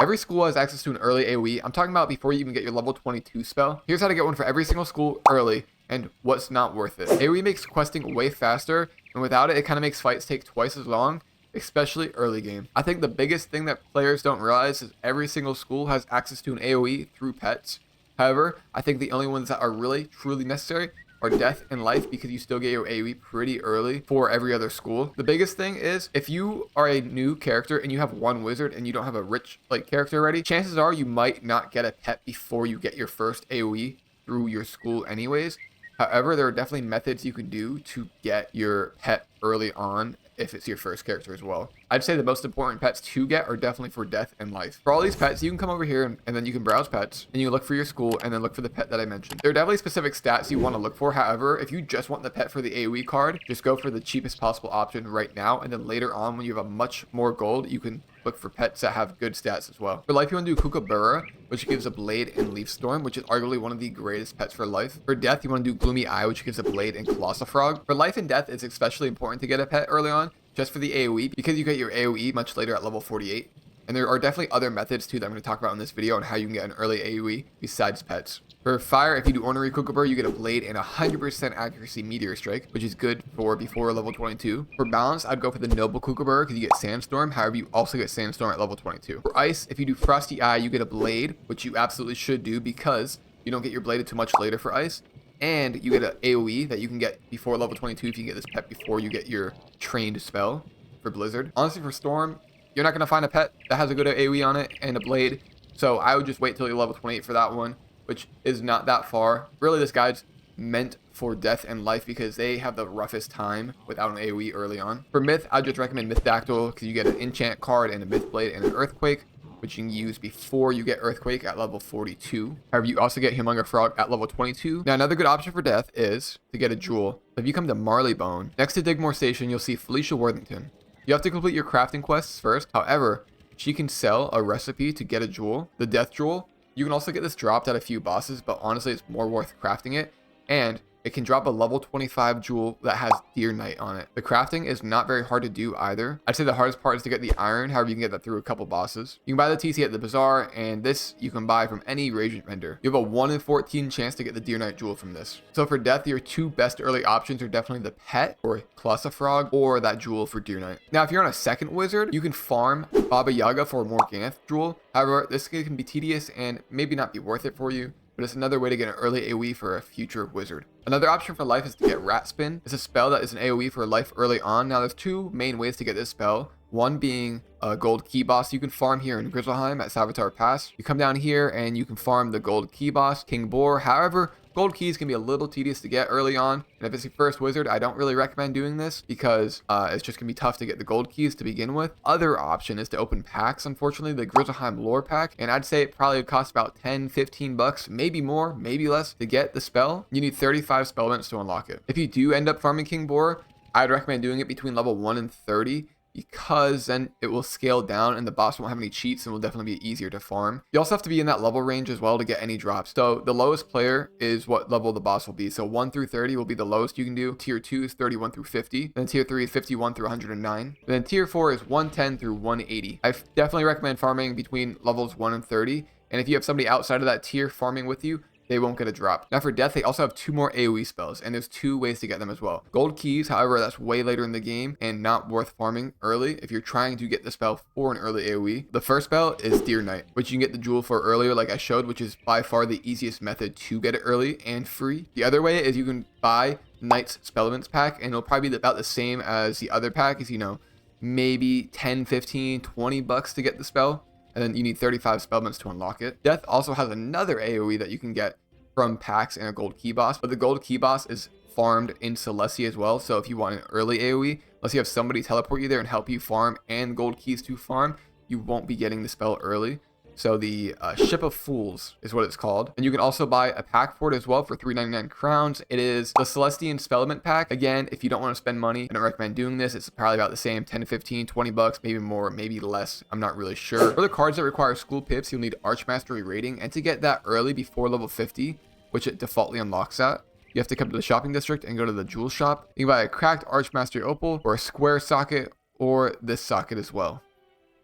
Every school has access to an early AOE. I'm talking about before you even get your level 22 spell. Here's how to get one for every single school early and what's not worth it. AOE makes questing way faster, and without it, it kind of makes fights take twice as long, especially early game. I think the biggest thing that players don't realize is every single school has access to an AOE through pets. However, I think the only ones that are really truly necessary are death and life, because you still get your AoE pretty early for every other school. The biggest thing is if you are a new character and you have one wizard and you don't have a rich character already, chances are you might not get a pet before you get your first AoE through your school anyways. However, there are definitely methods you can do to get your pet early on if it's your first character as well. I'd say the most important pets to get are definitely for death and life. For all these pets, you can come over here and then you can browse pets and you look for your school and then look for the pet that I mentioned. There are definitely specific stats you want to look for. However, if you just want the pet for the AoE card, just go for the cheapest possible option right now, and then later on when you have a much more gold, you can look for pets that have good stats as well. For life, you want to do Kookaburra, which gives a blade and leaf storm, which is arguably one of the greatest pets for life. For death, you want to do Gloomy Eye, which gives a blade and Colossafrog. For life and death, it's especially important to get a pet early on, just for the AoE, because you get your AoE much later at level 48. And there are definitely other methods too that I'm going to talk about in this video on how you can get an early AoE besides pets. For fire, if you do Ornery Kookaburra, you get a blade and 100% accuracy Meteor Strike, which is good for before level 22. For balance, I'd go for the Noble Kookaburra because you get Sandstorm. However, you also get Sandstorm at level 22. For ice, if you do Frosty Eye, you get a blade, which you absolutely should do because you don't get your blade until much later for ice. And you get an AoE that you can get before level 22 if you get this pet before you get your trained spell for Blizzard. Honestly, for Storm, you're not going to find a pet that has a good AoE on it and a blade. So I would just wait till you're level 28 for that one, which is not that far. Really, this guide's meant for death and life because they have the roughest time without an AoE early on. For Myth, I'd just recommend Mythdactyl because you get an enchant card and a Myth Blade and an Earthquake, which you can use before you get Earthquake at level 42. However, you also get Humunga Frog at level 22. Now, another good option for death is to get a jewel. If you come to Marleybone, next to Digmore Station, you'll see Felicia Worthington. You have to complete your crafting quests first. However, she can sell a recipe to get a jewel, the Death Jewel. You can also get this dropped at a few bosses, but honestly, it's more worth crafting it. And it can drop a level 25 jewel that has Deer Knight on it. The crafting is not very hard to do either. I'd say the hardest part is to get the iron. However, you can get that through a couple bosses. You can buy the TC at the bazaar, and this you can buy from any reagent vendor. You have a 1 in 14 chance to get the Deer Knight jewel from this. So for death, your two best early options are definitely the pet or Colossafrog or that jewel for Deer Knight. Now, if you're on a second wizard, you can farm Baba Yaga for a Morganth jewel. However, this can be tedious and maybe not be worth it for you, but it's another way to get an early AoE for a future wizard. Another option for life is to get Rat Spin. It's a spell that is an AoE for life early on. Now, there's two main ways to get this spell. One being a gold key boss you can farm here in Grizzleheim at Salvatore Pass. You come down here and you can farm the gold key boss, King Boar. However, gold keys can be a little tedious to get early on. And if it's your first wizard, I don't really recommend doing this because it's just going to be tough to get the gold keys to begin with. Other option is to open packs, unfortunately, the Grizzleheim lore pack. And I'd say it probably would cost about 10, 15 bucks, maybe more, maybe less to get the spell. You need 35 spell minutes to unlock it. If you do end up farming King Boar, I'd recommend doing it between level 1 and 30. Because then it will scale down and the boss won't have any cheats and will definitely be easier to farm. You also have to be in that level range as well to get any drops. So the lowest player is what level the boss will be. So 1 through 30 will be the lowest you can do. Tier 2 is 31 through 50. Then tier 3 is 51 through 109. And then tier 4 is 110 through 180. I definitely recommend farming between levels 1 and 30. And if you have somebody outside of that tier farming with you, they won't get a drop. Now for death, they also have 2 more AoE spells, and there's 2 ways to get them as well. Gold keys, however, that's way later in the game and not worth farming early if you're trying to get the spell for an early AoE. The first spell is Deer Knight, which you can get the jewel for earlier like I showed, which is by far the easiest method to get it early and free. The other way is you can buy Knight's Spellments pack, and it'll probably be about the same as the other pack, is, you know, maybe 10, 15, 20 bucks to get the spell. And then you need 35 spellments to unlock it. Death also has another AoE that you can get from packs and a gold key boss, but the gold key boss is farmed in Celestia as well. So if you want an early AoE, unless you have somebody teleport you there and help you farm and gold keys to farm, you won't be getting the spell early. So the Ship of Fools is what it's called. And you can also buy a pack for it as well for 399 crowns. It is the Celestian Spellment pack. Again, if you don't want to spend money, I don't recommend doing this. It's probably about the same, 10 to 15, 20 bucks, maybe more, maybe less. I'm not really sure. For the cards that require school pips, you'll need Archmastery rating. And to get that early before level 50, which it defaultly unlocks at, you have to come to the shopping district and go to the jewel shop. You can buy a cracked Archmastery opal or a square socket or this socket as well.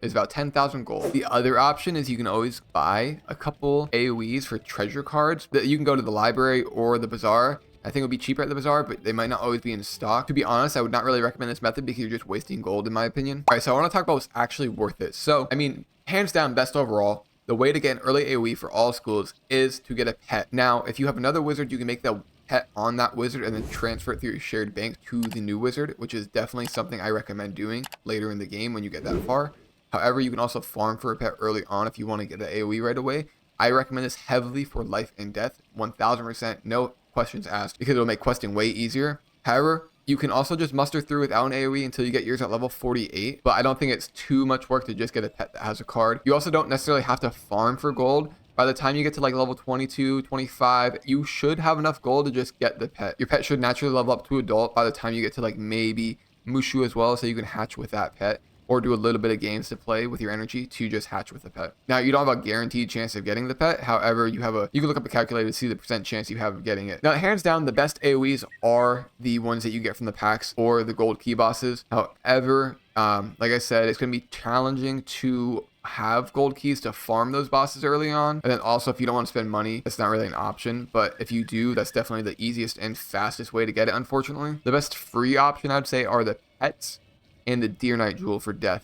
is about 10,000 gold. The other option is you can always buy a couple AoEs for treasure cards that you can go to the library or the bazaar. I think it would be cheaper at the bazaar, but they might not always be in stock. To be honest, I would not really recommend this method because you're just wasting gold in my opinion. All right, so I want to talk about what's actually worth it. So, I mean, hands down, best overall, the way to get an early AoE for all schools is to get a pet. Now, if you have another wizard, you can make the pet on that wizard and then transfer it through your shared bank to the new wizard, which is definitely something I recommend doing later in the game when you get that far. However, you can also farm for a pet early on if you want to get an AoE right away. I recommend this heavily for life and death, 1000%, no questions asked, because it'll make questing way easier. However, you can also just muster through without an AoE until you get yours at level 48, but I don't think it's too much work to just get a pet that has a card. You also don't necessarily have to farm for gold. By the time you get to like level 22, 25, you should have enough gold to just get the pet. Your pet should naturally level up to adult by the time you get to like maybe Mushu as well, so you can hatch with that pet, or do a little bit of games to play with your energy to just hatch with the pet. Now, you don't have a guaranteed chance of getting the pet. However, you can look up a calculator to see the percent chance you have of getting it. Now, hands down, the best AoEs are the ones that you get from the packs or the gold key bosses. However, like I said, it's going to be challenging to have gold keys to farm those bosses early on. And then also, if you don't want to spend money, that's not really an option. But if you do, that's definitely the easiest and fastest way to get it, unfortunately. The best free option, I'd say, are the pets and the Deer Knight Jewel for death.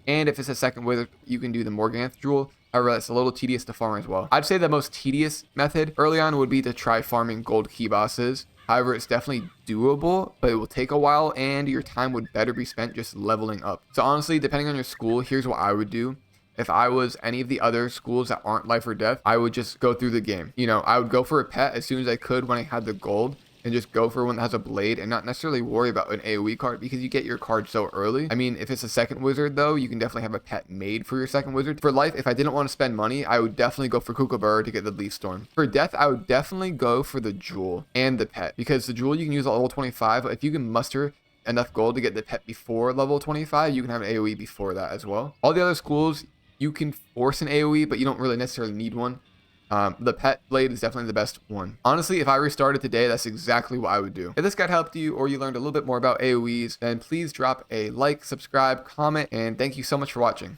And if it's a second wizard, you can do the Morganth Jewel. However, that's a little tedious to farm as well. I'd say the most tedious method early on would be to try farming gold key bosses. However, it's definitely doable, but it will take a while and your time would better be spent just leveling up. So honestly, depending on your school, here's what I would do. If I was any of the other schools that aren't life or death, I would just go through the game. You know, I would go for a pet as soon as I could when I had the gold, and just go for one that has a blade and not necessarily worry about an AoE card because you get your card so early. I mean, if it's a second wizard though, you can definitely have a pet made for your second wizard. For life, if I didn't want to spend money, I would definitely go for Kookaburra to get the Leaf Storm. For death, I would definitely go for the Jewel and the pet, because the Jewel you can use at level 25, but if you can muster enough gold to get the pet before level 25, you can have an AoE before that as well. All the other schools, you can force an AoE, but you don't really necessarily need one. The pet blade is definitely the best one. Honestly, if I restarted today, that's exactly what I would do. If this guide helped you or you learned a little bit more about AoEs, then please drop a like, subscribe, comment, and thank you so much for watching.